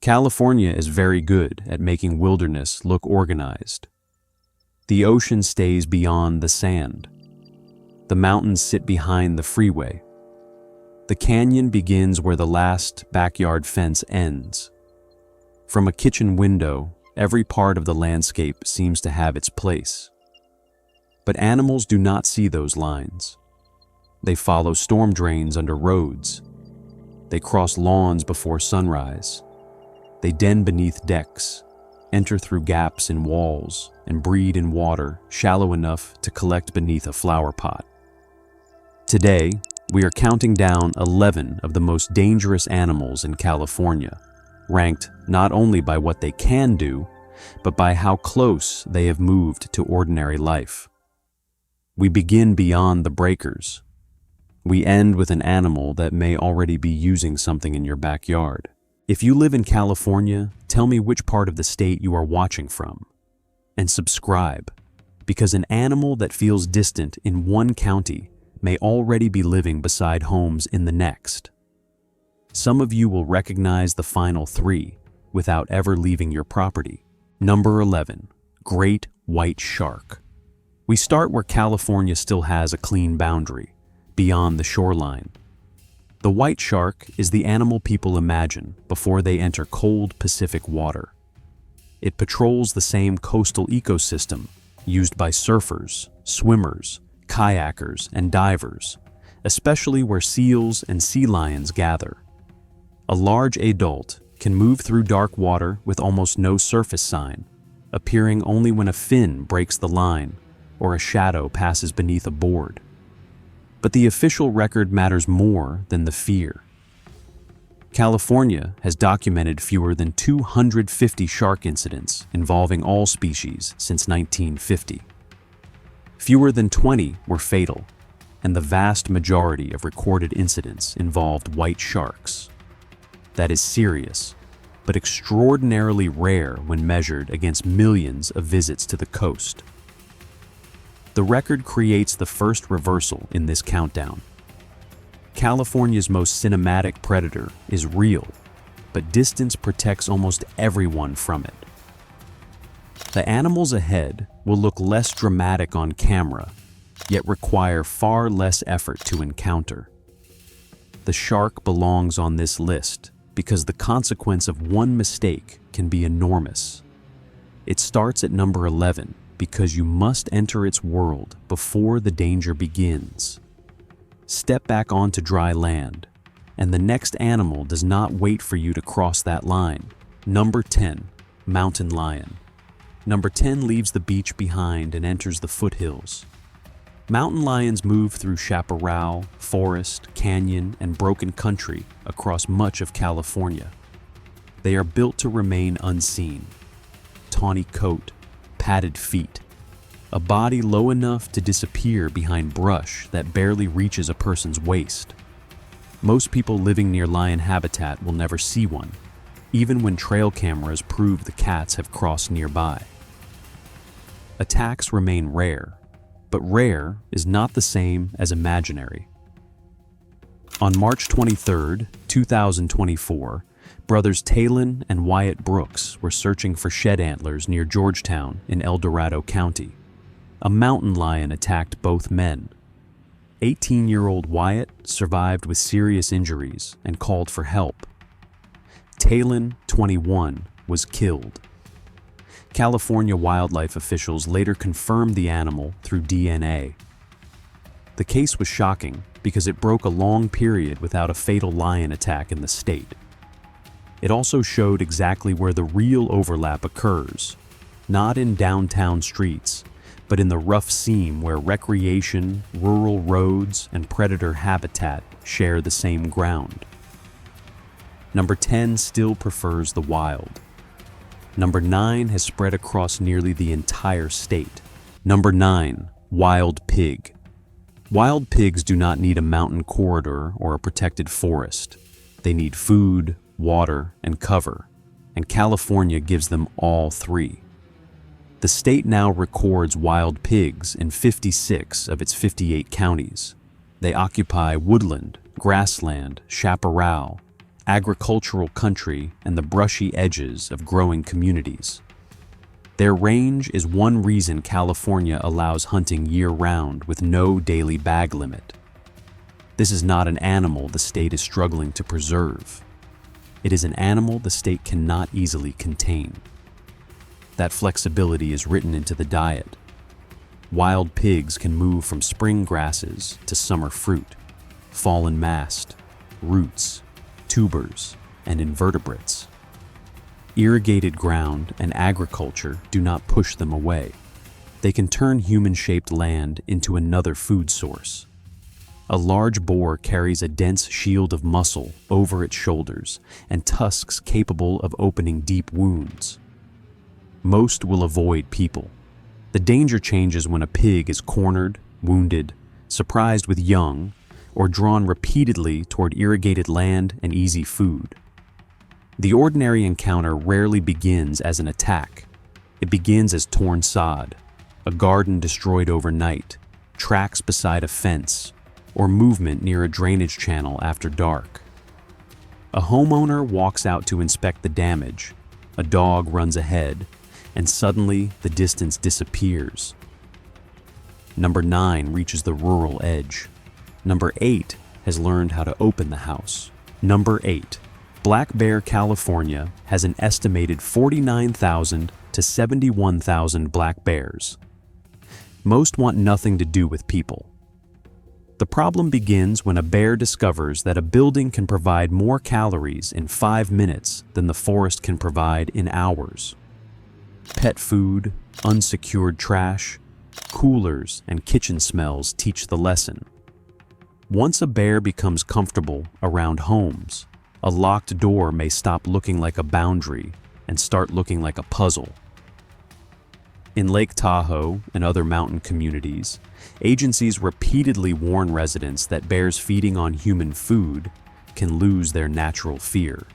California is very good at making wilderness look organized. The ocean stays beyond the sand. The mountains sit behind the freeway. The canyon begins where the last backyard fence ends. From a kitchen window, every part of the landscape seems to have its place. But animals do not see those lines. They follow storm drains under roads. They cross lawns before sunrise. They den beneath decks, enter through gaps in walls, and breed in water shallow enough to collect beneath a flower pot. Today, we are counting down 11 of the most dangerous animals in California, ranked not only by what they can do, but by how close they have moved to ordinary life. We begin beyond the breakers. We end with an animal that may already be using something in your backyard. If you live in California, tell me which part of the state you are watching from. And subscribe, because an animal that feels distant in one county may already be living beside homes in the next. Some of you will recognize the final three without ever leaving your property. Number 11, great white shark. We start where California still has a clean boundary, beyond the shoreline. The white shark is the animal people imagine before they enter cold Pacific water. It patrols the same coastal ecosystem used by surfers, swimmers, kayakers, and divers, especially where seals and sea lions gather. A large adult can move through dark water with almost no surface sign, appearing only when a fin breaks the line or a shadow passes beneath a board. But the official record matters more than the fear. California has documented fewer than 250 shark incidents involving all species since 1950. Fewer than 20 were fatal, and the vast majority of recorded incidents involved white sharks. That is serious, but extraordinarily rare when measured against millions of visits to the coast. The record creates the first reversal in this countdown. California's most cinematic predator is real, but distance protects almost everyone from it. The animals ahead will look less dramatic on camera, yet require far less effort to encounter. The shark belongs on this list because the consequence of one mistake can be enormous. It starts at number 11 because you must enter its world before the danger begins. Step back onto dry land, and the next animal does not wait for you to cross that line. Number 10, mountain lion. Number 10 leaves the beach behind and enters the foothills. Mountain lions move through chaparral, forest, canyon, and broken country across much of California. They are built to remain unseen. Tawny coat, padded feet, a body low enough to disappear behind brush that barely reaches a person's waist. Most people living near lion habitat will never see one, even when trail cameras prove the cats have crossed nearby. Attacks remain rare, but rare is not the same as imaginary. On March 23, 2024, brothers Talon and Wyatt Brooks were searching for shed antlers near Georgetown in El Dorado County. A mountain lion attacked both men. 18-year-old Wyatt survived with serious injuries and called for help. Talon, 21, was killed. California wildlife officials later confirmed the animal through DNA. The case was shocking because it broke a long period without a fatal lion attack in the state. It also showed exactly where the real overlap occurs, not in downtown streets, but in the rough seam where recreation, rural roads, and predator habitat share the same ground. Number 10 still prefers the wild. Number 9 has spread across nearly the entire state. Number 9, wild pig. Wild pigs do not need a mountain corridor or a protected forest. They need food, water, and cover, and California gives them all three. The state now records wild pigs in 56 of its 58 counties. They occupy woodland, grassland, chaparral, agricultural country, and the brushy edges of growing communities. Their range is one reason California allows hunting year-round with no daily bag limit. This is not an animal the state is struggling to preserve. It is an animal the state cannot easily contain. That flexibility is written into the diet. Wild pigs can move from spring grasses to summer fruit, fallen mast, roots, tubers, and invertebrates. Irrigated ground and agriculture do not push them away. They can turn human-shaped land into another food source. A large boar carries a dense shield of muscle over its shoulders and tusks capable of opening deep wounds. Most will avoid people. The danger changes when a pig is cornered, wounded, surprised with young, or drawn repeatedly toward irrigated land and easy food. The ordinary encounter rarely begins as an attack. It begins as torn sod, a garden destroyed overnight, tracks beside a fence, or movement near a drainage channel after dark. A homeowner walks out to inspect the damage, a dog runs ahead, and suddenly the distance disappears. Number 9 reaches the rural edge. Number 8 has learned how to open the house. Number 8. Black Bear, California has an estimated 49,000 to 71,000 black bears. Most want nothing to do with people. The problem begins when a bear discovers that a building can provide more calories in 5 minutes than the forest can provide in hours. Pet food, unsecured trash, coolers, and kitchen smells teach the lesson. Once a bear becomes comfortable around homes, a locked door may stop looking like a boundary and start looking like a puzzle. In Lake Tahoe and other mountain communities, agencies repeatedly warn residents that bears feeding on human food can lose their natural fear.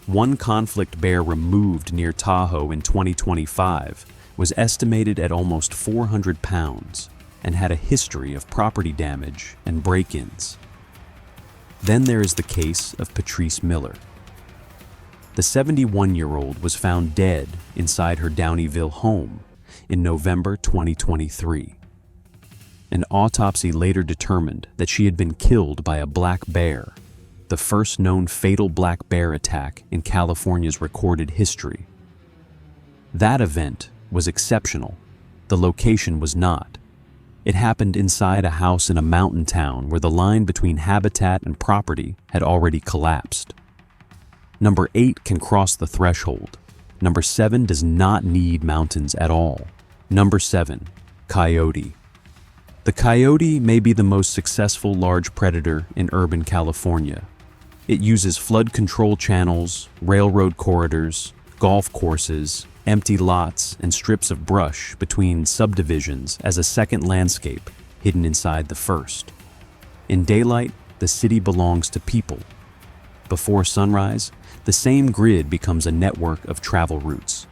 One conflict bear removed near Tahoe in 2025 was estimated at almost 400 pounds and had a history of property damage and break-ins. Then there is the case of Patrice Miller. The 71-year-old was found dead inside her Downeyville home in November 2023. An autopsy later determined that she had been killed by a black bear, the first known fatal black bear attack in California's recorded history. That event was exceptional. The location was not. It happened inside a house in a mountain town where the line between habitat and property had already collapsed. Number 8 can cross the threshold. Number 7 does not need mountains at all. Number 7, Coyote. The coyote may be the most successful large predator in urban California. It uses flood control channels, railroad corridors, golf courses, empty lots, and strips of brush between subdivisions as a second landscape hidden inside the first. In daylight, the city belongs to people. Before sunrise, the same grid becomes a network of travel routes.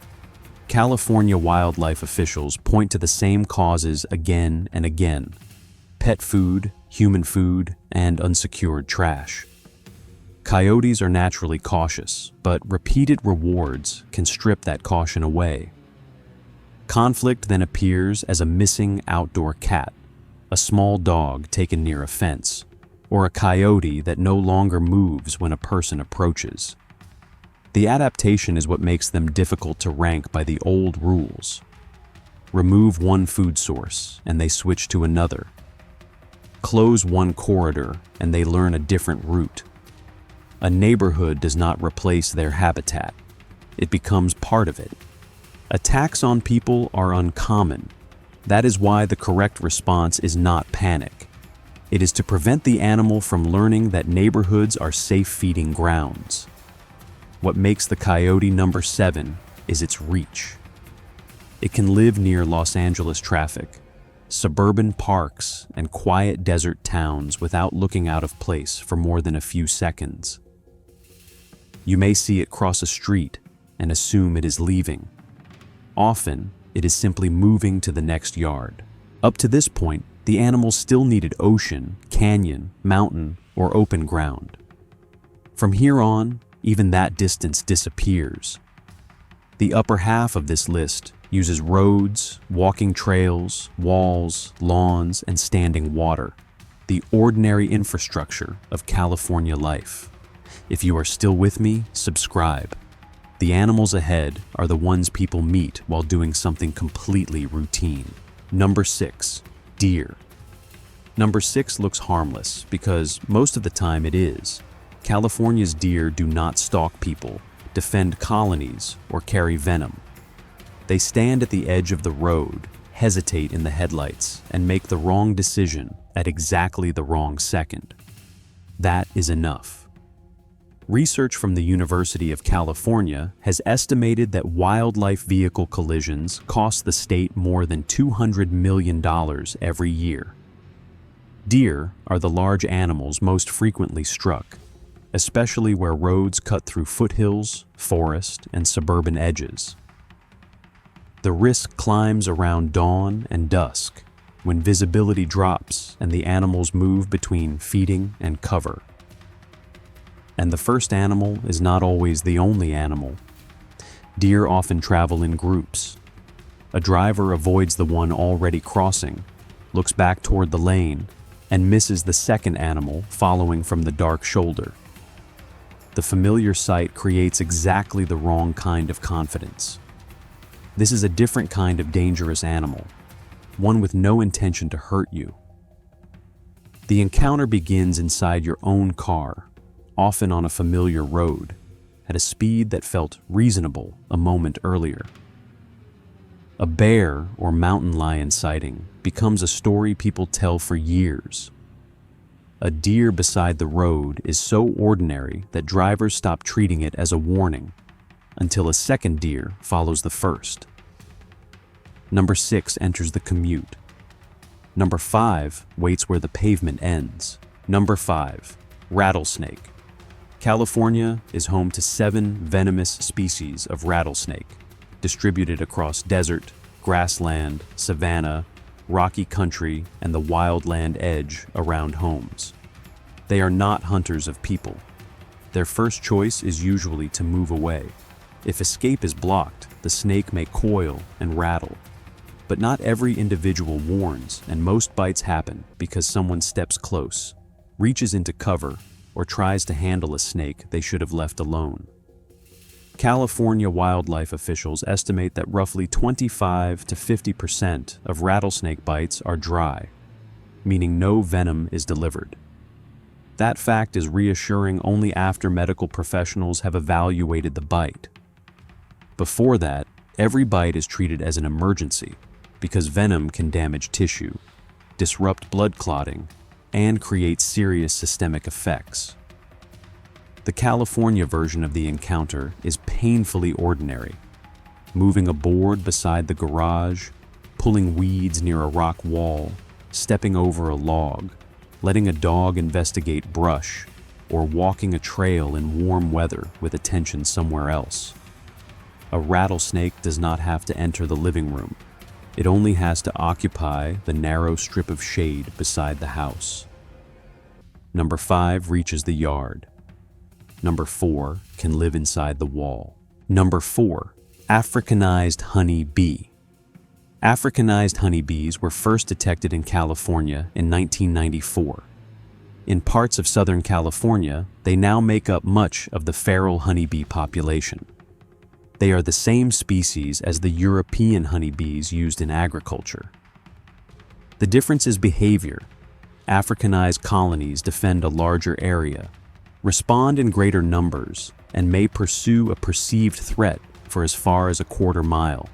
California wildlife officials point to the same causes again and again: pet food, human food, and unsecured trash. Coyotes are naturally cautious, but repeated rewards can strip that caution away. Conflict then appears as a missing outdoor cat, a small dog taken near a fence, or a coyote that no longer moves when a person approaches. The adaptation is what makes them difficult to rank by the old rules. Remove one food source, and they switch to another. Close one corridor, and they learn a different route. A neighborhood does not replace their habitat. It becomes part of it. Attacks on people are uncommon. That is why the correct response is not panic. It is to prevent the animal from learning that neighborhoods are safe feeding grounds. What makes the coyote number 7 is its reach. It can live near Los Angeles traffic, suburban parks, and quiet desert towns without looking out of place for more than a few seconds. You may see it cross a street and assume it is leaving. Often, it is simply moving to the next yard. Up to this point, the animal still needed ocean, canyon, mountain, or open ground. From here on, even that distance disappears. The upper half of this list uses roads, walking trails, walls, lawns, and standing water, the ordinary infrastructure of California life. If you are still with me, subscribe. The animals ahead are the ones people meet while doing something completely routine. Number 6, deer. Number 6 looks harmless because most of the time it is. California's deer do not stalk people, defend colonies, or carry venom. They stand at the edge of the road, hesitate in the headlights, and make the wrong decision at exactly the wrong second. That is enough. Research from the University of California has estimated that wildlife vehicle collisions cost the state more than $200 million every year. Deer are the large animals most frequently struck, especially where roads cut through foothills, forest, and suburban edges. The risk climbs around dawn and dusk, when visibility drops and the animals move between feeding and cover. And the first animal is not always the only animal. Deer often travel in groups. A driver avoids the one already crossing, looks back toward the lane, and misses the second animal following from the dark shoulder. The familiar sight creates exactly the wrong kind of confidence. This is a different kind of dangerous animal, one with no intention to hurt you. The encounter begins inside your own car, often on a familiar road, at a speed that felt reasonable a moment earlier. A bear or mountain lion sighting becomes a story people tell for years. A deer beside the road is so ordinary that drivers stop treating it as a warning, until a second deer follows the first. Number 6 enters the commute. Number 5 waits where the pavement ends. Number 5, rattlesnake. California is home to 7 venomous species of rattlesnake, distributed across desert, grassland, savanna, rocky country, and the wildland edge around homes. They are not hunters of people. Their first choice is usually to move away. If escape is blocked, the snake may coil and rattle. But not every individual warns, and most bites happen because someone steps close, reaches into cover, or tries to handle a snake they should have left alone. California wildlife officials estimate that roughly 25 to 50% of rattlesnake bites are dry, meaning no venom is delivered. That fact is reassuring only after medical professionals have evaluated the bite. Before that, every bite is treated as an emergency because venom can damage tissue, disrupt blood clotting, and create serious systemic effects. The California version of the encounter is painfully ordinary. Moving a board beside the garage, pulling weeds near a rock wall, stepping over a log, letting a dog investigate brush, or walking a trail in warm weather with attention somewhere else. A rattlesnake does not have to enter the living room. It only has to occupy the narrow strip of shade beside the house. Number 5 reaches the yard. Number 4 can live inside the wall. Number 4, Africanized honeybee. Africanized honeybees were first detected in California in 1994. In parts of Southern California, they now make up much of the feral honeybee population. They are the same species as the European honeybees used in agriculture. The difference is behavior. Africanized colonies defend a larger area, respond in greater numbers, and may pursue a perceived threat for as far as a quarter mile.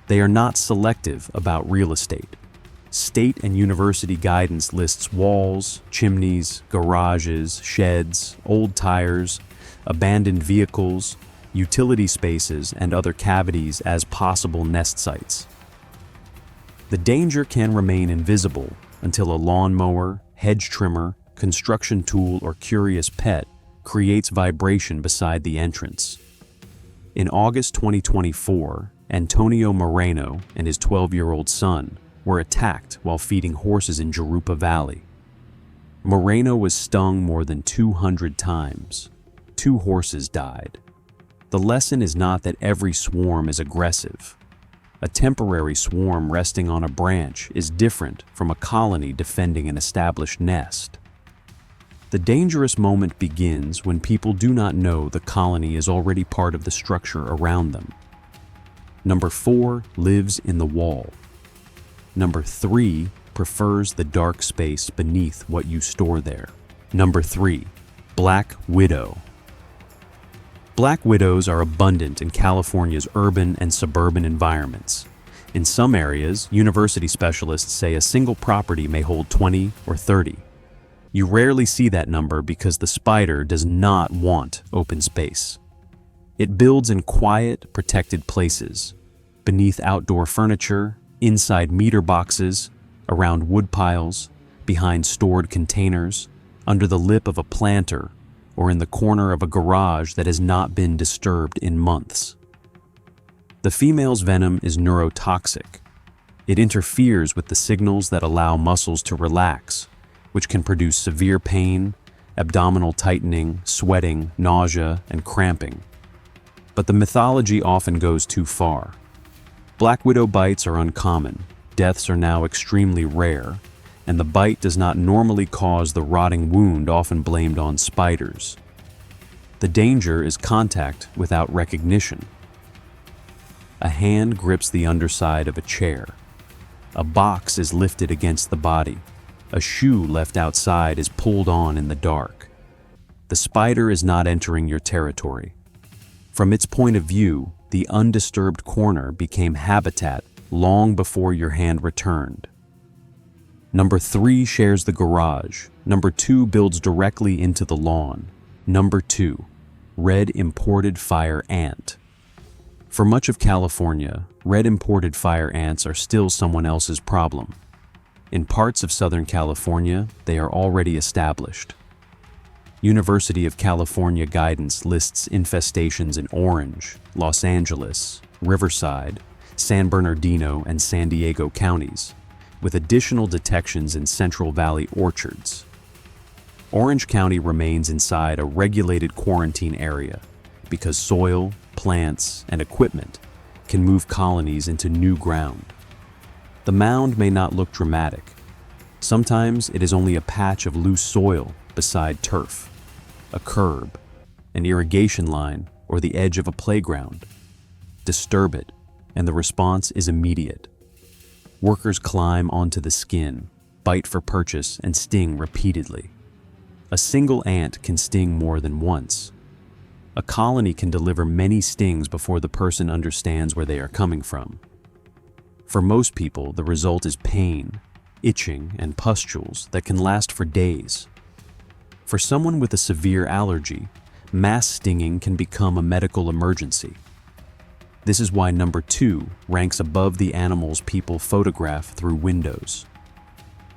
They are not selective about real estate. State and university guidance lists walls, chimneys, garages, sheds, old tires, abandoned vehicles, utility spaces, and other cavities as possible nest sites. The danger can remain invisible until a lawnmower, hedge trimmer, construction tool, or curious pet creates vibration beside the entrance. In August 2024, Antonio Moreno and his 12-year-old son were attacked while feeding horses in Jurupa Valley. Moreno was stung more than 200 times, 2 horses died. The lesson is not that every swarm is aggressive. A temporary swarm resting on a branch is different from a colony defending an established nest. The dangerous moment begins when people do not know the colony is already part of the structure around them. Number 4 lives in the wall. Number 3 prefers the dark space beneath what you store there. Number 3, black widow. Black widows are abundant in California's urban and suburban environments. In some areas, university specialists say a single property may hold 20 or 30. You rarely see that number because the spider does not want open space. It builds in quiet, protected places, beneath outdoor furniture, inside meter boxes, around wood piles, behind stored containers, under the lip of a planter, or in the corner of a garage that has not been disturbed in months. The female's venom is neurotoxic. It interferes with the signals that allow muscles to relax, which can produce severe pain, abdominal tightening, sweating, nausea, and cramping. But the mythology often goes too far. Black widow bites are uncommon, deaths are now extremely rare, and the bite does not normally cause the rotting wound often blamed on spiders. The danger is contact without recognition. A hand grips the underside of a chair. A box is lifted against the body. A shoe left outside is pulled on in the dark. The spider is not entering your territory. From its point of view, the undisturbed corner became habitat long before your hand returned. Number 3 shares the garage. Number 2 builds directly into the lawn. Number 2, red imported fire ant. For much of California, red imported fire ants are still someone else's problem. In parts of Southern California, they are already established. University of California guidance lists infestations in Orange, Los Angeles, Riverside, San Bernardino, and San Diego counties, with additional detections in Central Valley orchards. Orange County remains inside a regulated quarantine area because soil, plants, and equipment can move colonies into new ground. The mound may not look dramatic. Sometimes it is only a patch of loose soil beside turf, a curb, an irrigation line, or the edge of a playground. Disturb it, and the response is immediate. Workers climb onto the skin, bite for purchase, and sting repeatedly. A single ant can sting more than once. A colony can deliver many stings before the person understands where they are coming from. For most people, the result is pain, itching, and pustules that can last for days. For someone with a severe allergy, mass stinging can become a medical emergency. This is why number 2 ranks above the animals people photograph through windows.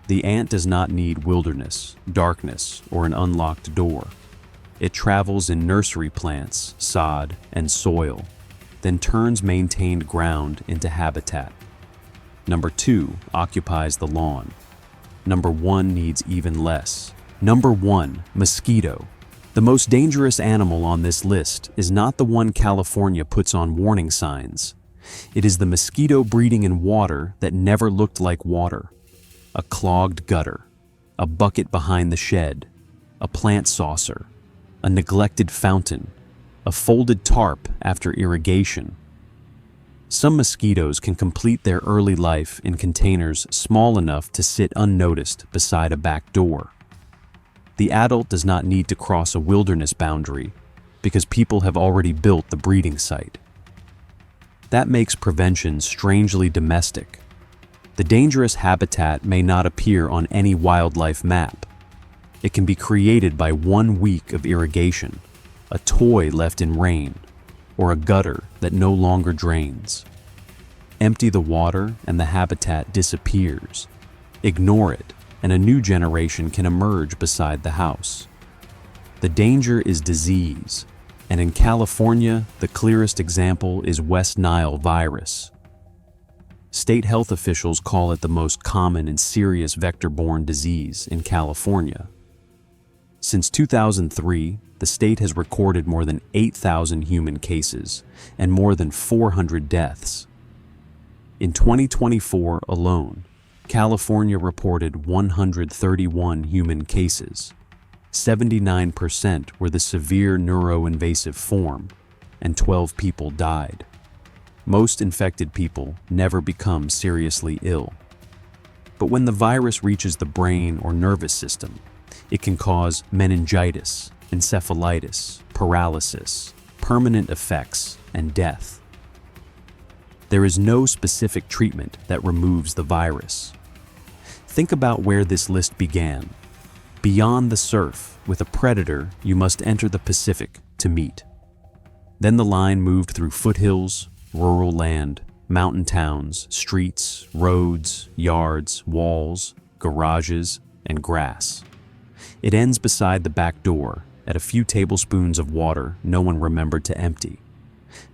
The ant does not need wilderness, darkness, or an unlocked door. It travels in nursery plants, sod, and soil, then turns maintained ground into habitat. Number 2 occupies the lawn. Number 1 needs even less. Number 1, mosquito. The most dangerous animal on this list is not the one California puts on warning signs. It is the mosquito breeding in water that never looked like water. A clogged gutter, a bucket behind the shed, a plant saucer, a neglected fountain, a folded tarp after irrigation. Some mosquitoes can complete their early life in containers small enough to sit unnoticed beside a back door. The adult does not need to cross a wilderness boundary because people have already built the breeding site. That makes prevention strangely domestic. The dangerous habitat may not appear on any wildlife map. It can be created by 1 week of irrigation, a toy left in rain, or a gutter that no longer drains. Empty the water and the habitat disappears. Ignore it, and a new generation can emerge beside the house. The danger is disease, and in California, the clearest example is West Nile virus. State health officials call it the most common and serious vector-borne disease in California. Since 2003, the state has recorded more than 8,000 human cases and more than 400 deaths. In 2024 alone, California reported 131 human cases. 79% were the severe neuroinvasive form, and 12 people died. Most infected people never become seriously ill. But when the virus reaches the brain or nervous system, it can cause meningitis, encephalitis, paralysis, permanent effects, and death. There is no specific treatment that removes the virus. Think about where this list began. Beyond the surf, with a predator, you must enter the Pacific to meet. Then the line moved through foothills, rural land, mountain towns, streets, roads, yards, walls, garages, and grass. It ends beside the back door, at a few tablespoons of water no one remembered to empty.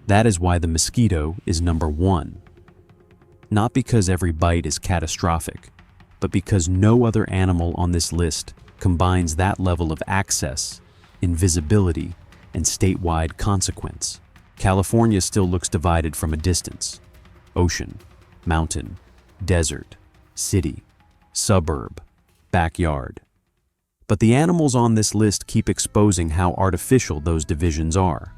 That is why the mosquito is number one. Not because every bite is catastrophic, but because no other animal on this list combines that level of access, invisibility, and statewide consequence. California still looks divided from a distance. Ocean, mountain, desert, city, suburb, backyard. But the animals on this list keep exposing how artificial those divisions are.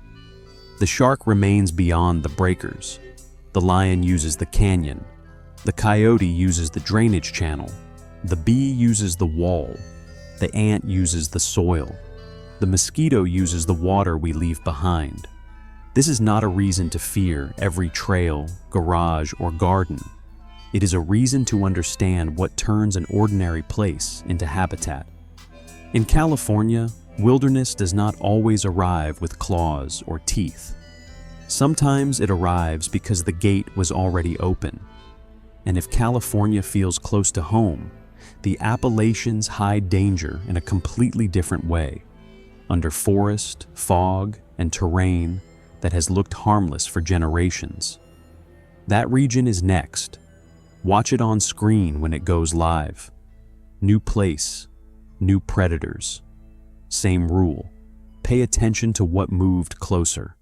The shark remains beyond the breakers. The lion uses the canyon. The coyote uses the drainage channel. The bee uses the wall. The ant uses the soil. The mosquito uses the water we leave behind. This is not a reason to fear every trail, garage, or garden. It is a reason to understand what turns an ordinary place into habitat. In California, wilderness does not always arrive with claws or teeth. Sometimes it arrives because the gate was already open. And if California feels close to home, the Appalachians hide danger in a completely different way, under forest, fog, and terrain that has looked harmless for generations. That region is next. Watch it on screen when it goes live. New place, new predators. Same rule. Pay attention to what moved closer.